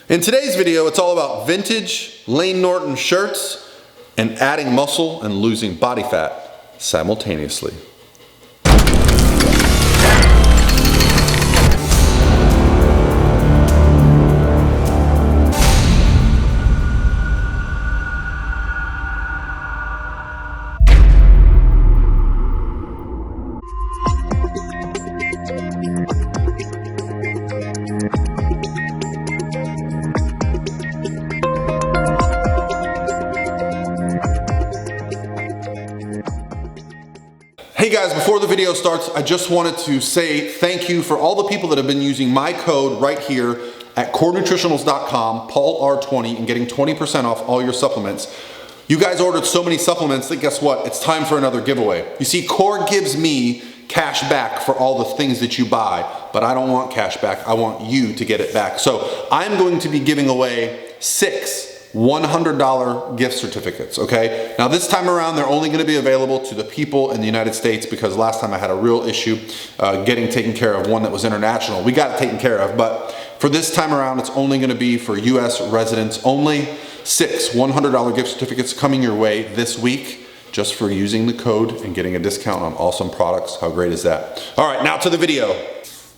In today's video, it's all about vintage Lane Norton shirts and adding muscle and losing body fat simultaneously. Hey guys, before the video starts, I just wanted to say thank you for all the people that have been using my code right here at corenutritionals.com, PaulR20, and getting 20% off all your supplements. You guys ordered so many supplements that guess what? It's time for another giveaway. You see, Core gives me cash back for all the things that you buy, but I don't want cash back. I want you to get it back. So I'm going to be giving away 6 $100 gift certificates, okay? Now this time around, they're only gonna be available to the people in the United States because last time I had a real issue getting taken care of, one that was international. We got it taken care of, but for this time around, it's only gonna be for US residents only. 6 $100 gift certificates coming your way this week just for using the code and getting a discount on awesome products. How great is that? All right, now to the video.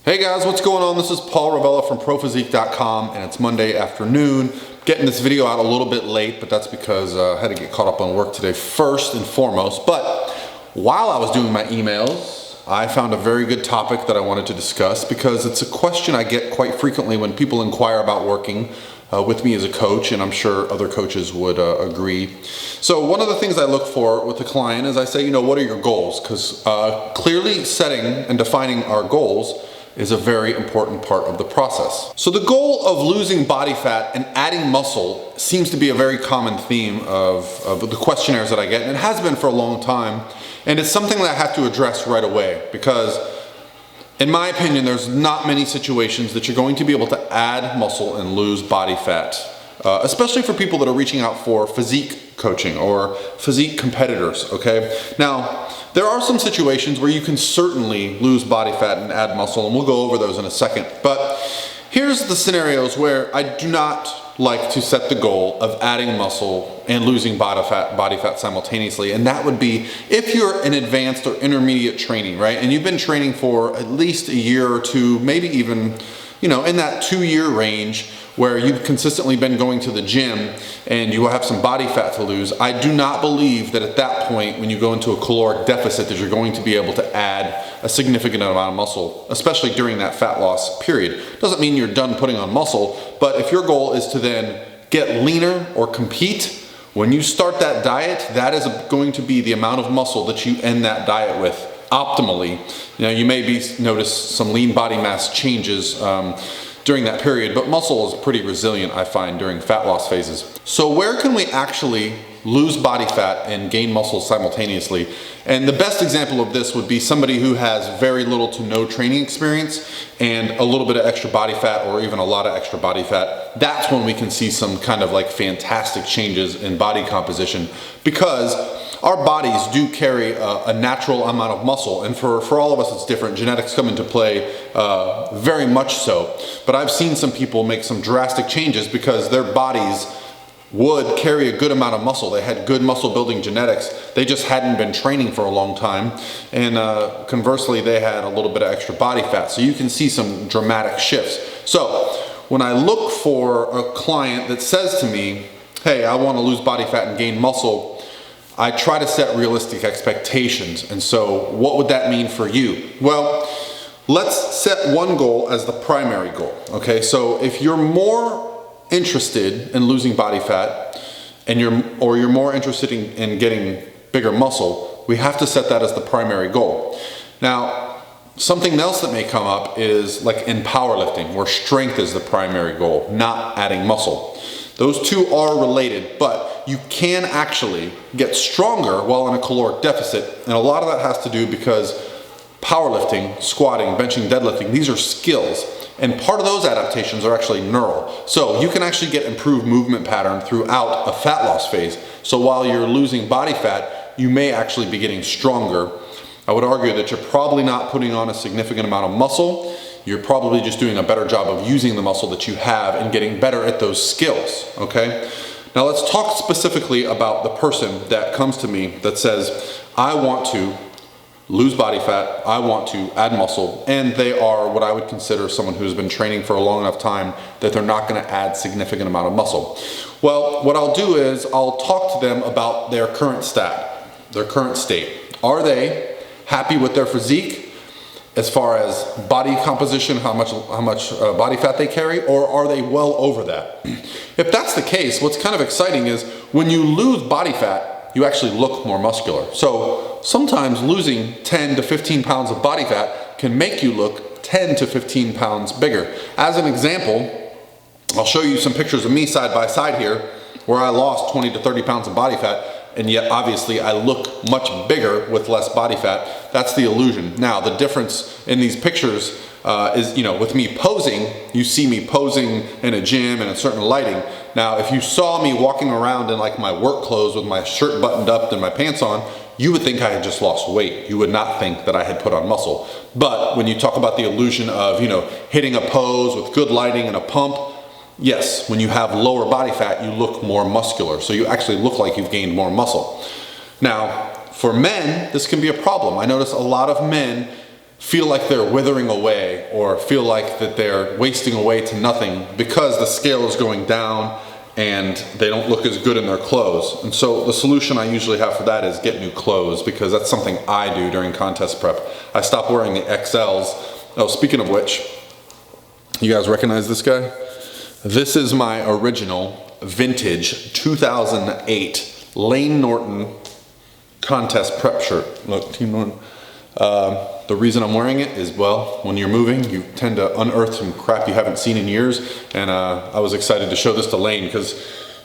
Hey guys, what's going on? This is Paul Revelia from ProPhysique.com, and it's Monday afternoon. Getting this video out a little bit late, but that's because I had to get caught up on work today first and foremost. But while I was doing my emails, I found a very good topic that I wanted to discuss because it's a question I get quite frequently when people inquire about working with me as a coach, and I'm sure other coaches would agree. So one of the things I look for with a client is I say, you know, what are your goals? Because clearly setting and defining our goals is a very important part of the process. So the goal of losing body fat and adding muscle seems to be a very common theme of the questionnaires that I get, and it has been for a long time. And it's something that I have to address right away because in my opinion, there's not many situations that you're going to be able to add muscle and lose body fat, especially for people that are reaching out for physique coaching or physique competitors, okay? Now, there are some situations where you can certainly lose body fat and add muscle, and we'll go over those in a second. But here's the scenarios where I do not like to set the goal of adding muscle and losing body fat simultaneously, and that would be if you're in advanced or intermediate training, right? And you've been training for at least a year or two, maybe even, you know, in that 2-year range, where you've consistently been going to the gym and you will have some body fat to lose. I do not believe that at that point, when you go into a caloric deficit, that you're going to be able to add a significant amount of muscle, especially during that fat loss period. Doesn't mean you're done putting on muscle, but if your goal is to then get leaner or compete, when you start that diet, that is going to be the amount of muscle that you end that diet with optimally. You know, you may notice some lean body mass changes during that period, but muscle is pretty resilient, I find, during fat loss phases. So where can we actually lose body fat and gain muscle simultaneously? And the best example of this would be somebody who has very little to no training experience and a little bit of extra body fat or even a lot of extra body fat. That's when we can see some kind of like fantastic changes in body composition, because our bodies do carry a natural amount of muscle, and for all of us it's different. Genetics come into play very much so, but I've seen some people make some drastic changes because their bodies would carry a good amount of muscle. They had good muscle building genetics. They just hadn't been training for a long time, and conversely they had a little bit of extra body fat. So you can see some dramatic shifts. So when I look for a client that says to me, hey, I want to lose body fat and gain muscle, I try to set realistic expectations. And so what would that mean for you? Well, let's set one goal as the primary goal, okay? So if you're more interested in losing body fat and you're more interested in getting bigger muscle, we have to set that as the primary goal. Now, something else that may come up is like in powerlifting, where strength is the primary goal, not adding muscle. Those two are related, but you can actually get stronger while in a caloric deficit, and a lot of that has to do because powerlifting, squatting, benching, deadlifting, these are skills, and part of those adaptations are actually neural. So you can actually get improved movement pattern throughout a fat loss phase. So while you're losing body fat, you may actually be getting stronger. I would argue that you're probably not putting on a significant amount of muscle. You're probably just doing a better job of using the muscle that you have and getting better at those skills, okay? Now let's talk specifically about the person that comes to me that says, I want to lose body fat, I want to add muscle, and they are what I would consider someone who's been training for a long enough time that they're not gonna add significant amount of muscle. Well, what I'll do is I'll talk to them about their current state. Are they happy with their physique as far as body composition, how much body fat they carry, or are they well over that? If that's the case, what's kind of exciting is when you lose body fat, you actually look more muscular. So sometimes losing 10 to 15 pounds of body fat can make you look 10 to 15 pounds bigger. As an example, I'll show you some pictures of me side by side here where I lost 20 to 30 pounds of body fat, and yet obviously I look much bigger with less body fat. That's the illusion. Now the difference in these pictures is, with me posing, you see me posing in a gym and a certain lighting. Now, if you saw me walking around in like my work clothes with my shirt buttoned up and my pants on, you would think I had just lost weight. You would not think that I had put on muscle. But when you talk about the illusion of, hitting a pose with good lighting and a pump, yes, when you have lower body fat, you look more muscular. So you actually look like you've gained more muscle. Now, for men, this can be a problem. I notice a lot of men feel like they're withering away or feel like that they're wasting away to nothing because the scale is going down and they don't look as good in their clothes. And so the solution I usually have for that is get new clothes, because that's something I do during contest prep. I stop wearing the XLs. Oh, speaking of which, you guys recognize this guy? This is my original vintage 2008 Lane Norton contest prep shirt. Look, Team Norton. The reason I'm wearing it is, well, when you're moving, you tend to unearth some crap you haven't seen in years. And I was excited to show this to Lane because,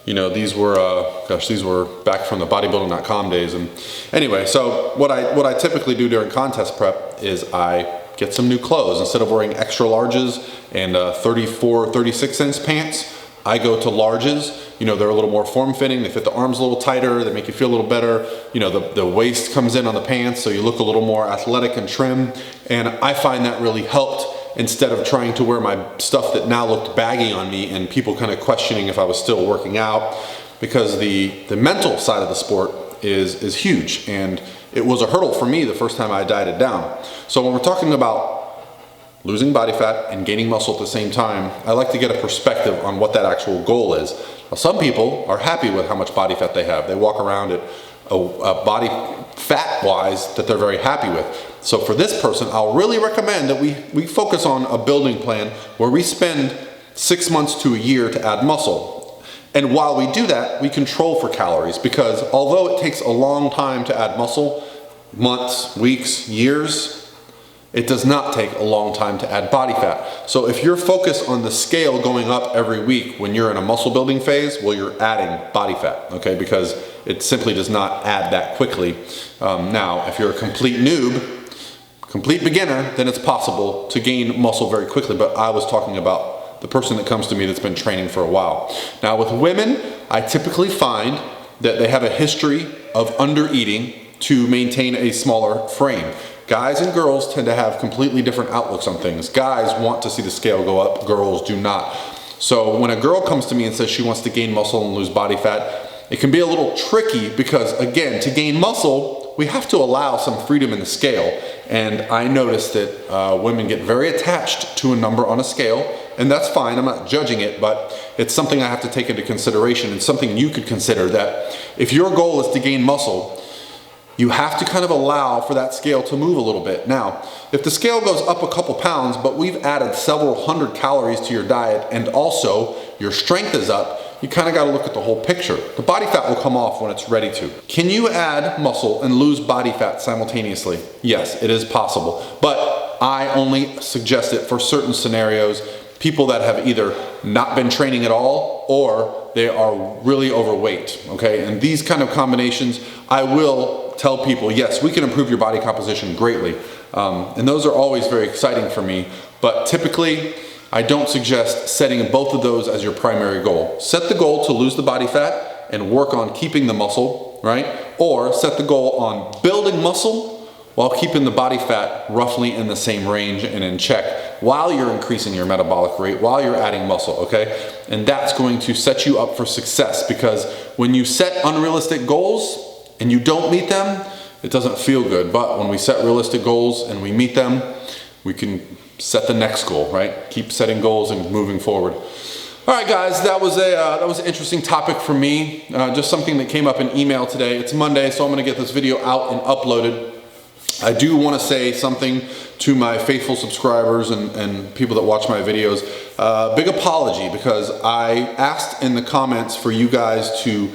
these were back from the bodybuilding.com days. And anyway, so what I typically do during contest prep is I get some new clothes. Instead of wearing extra larges and 34, 36 inch pants, I go to larges. They're a little more form-fitting, they fit the arms a little tighter, they make you feel a little better. The waist comes in on the pants, so you look a little more athletic and trim. And I find that really helped, instead of trying to wear my stuff that now looked baggy on me and people kind of questioning if I was still working out, because the mental side of the sport is huge. And it was a hurdle for me the first time I dieted down. So when we're talking about losing body fat and gaining muscle at the same time, I like to get a perspective on what that actual goal is. Now, some people are happy with how much body fat they have. They walk around at a body fat-wise that they're very happy with. So for this person, I'll really recommend that we focus on a building plan where we spend 6 months to a year to add muscle. And while we do that, we control for calories, because although it takes a long time to add muscle, months, weeks, years, it does not take a long time to add body fat. So if you're focused on the scale going up every week when you're in a muscle building phase, well, you're adding body fat, okay? Because it simply does not add that quickly. Now, if you're a complete noob, complete beginner, then it's possible to gain muscle very quickly. But I was talking about the person that comes to me that's been training for a while. Now with women, I typically find that they have a history of under eating to maintain a smaller frame. Guys and girls tend to have completely different outlooks on things. Guys want to see the scale go up, girls do not. So when a girl comes to me and says she wants to gain muscle and lose body fat, it can be a little tricky because, again, to gain muscle, we have to allow some freedom in the scale. And I notice that women get very attached to a number on a scale, and that's fine, I'm not judging it, but it's something I have to take into consideration, and something you could consider, that if your goal is to gain muscle, you have to kind of allow for that scale to move a little bit. Now, if the scale goes up a couple pounds, but we've added several hundred calories to your diet, and also your strength is up, you kind of got to look at the whole picture. The body fat will come off when it's ready to. Can you add muscle and lose body fat simultaneously? Yes, it is possible, but I only suggest it for certain scenarios. People that have either not been training at all or they are really overweight, okay? And these kind of combinations, I will tell people, yes, we can improve your body composition greatly. And those are always very exciting for me, but typically I don't suggest setting both of those as your primary goal. Set the goal to lose the body fat and work on keeping the muscle, right? Or set the goal on building muscle while keeping the body fat roughly in the same range and in check. while you're increasing your metabolic rate, while you're adding muscle, okay? And that's going to set you up for success, because when you set unrealistic goals and you don't meet them, it doesn't feel good. But when we set realistic goals and we meet them, we can set the next goal, right? Keep setting goals and moving forward. All right, guys, that was an interesting topic for me. Just something that came up in email today. It's Monday, so I'm gonna get this video out and uploaded. I do wanna say something to my faithful subscribers and people that watch my videos. Big apology, because I asked in the comments for you guys to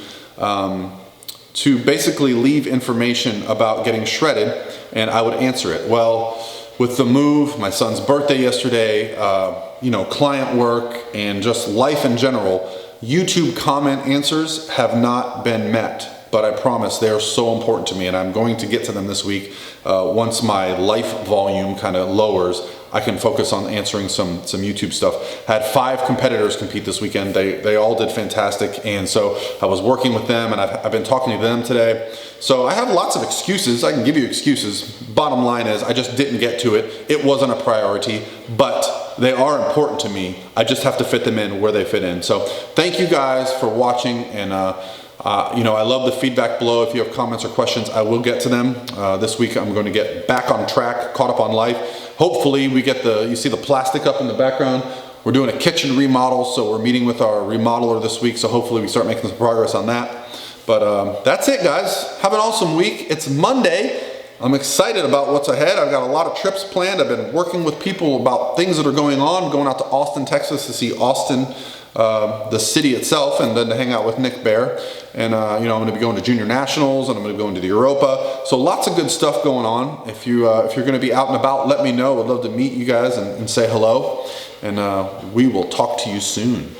basically leave information about getting shredded, and I would answer it. Well, with the move, my son's birthday yesterday, client work, and just life in general, YouTube comment answers have not been met. But I promise they are so important to me, and I'm going to get to them this week. Once my life volume kind of lowers, I can focus on answering some YouTube stuff. I had 5 competitors compete this weekend. They all did fantastic, and so I was working with them, and I've been talking to them today. So I have lots of excuses. I can give you excuses. Bottom line is, I just didn't get to it. It wasn't a priority, but they are important to me. I just have to fit them in where they fit in. So thank you guys for watching, and I love the feedback below. If you have comments or questions, I will get to them. This week I'm going to get back on track, caught up on life. Hopefully we get you see the plastic up in the background. We're doing a kitchen remodel, so we're meeting with our remodeler this week, so hopefully we start making some progress on that. But that's it, guys. Have an awesome week. It's Monday. I'm excited about what's ahead. I've got a lot of trips planned. I've been working with people about things that are going on. I'm going out to Austin, Texas to see Austin, the city itself, and then to hang out with Nick Bear. And I'm going to be going to Junior Nationals, and I'm going to go into the Europa. So lots of good stuff going on. If you're going to be out and about, let me know. I'd love to meet you guys and say hello. And we will talk to you soon.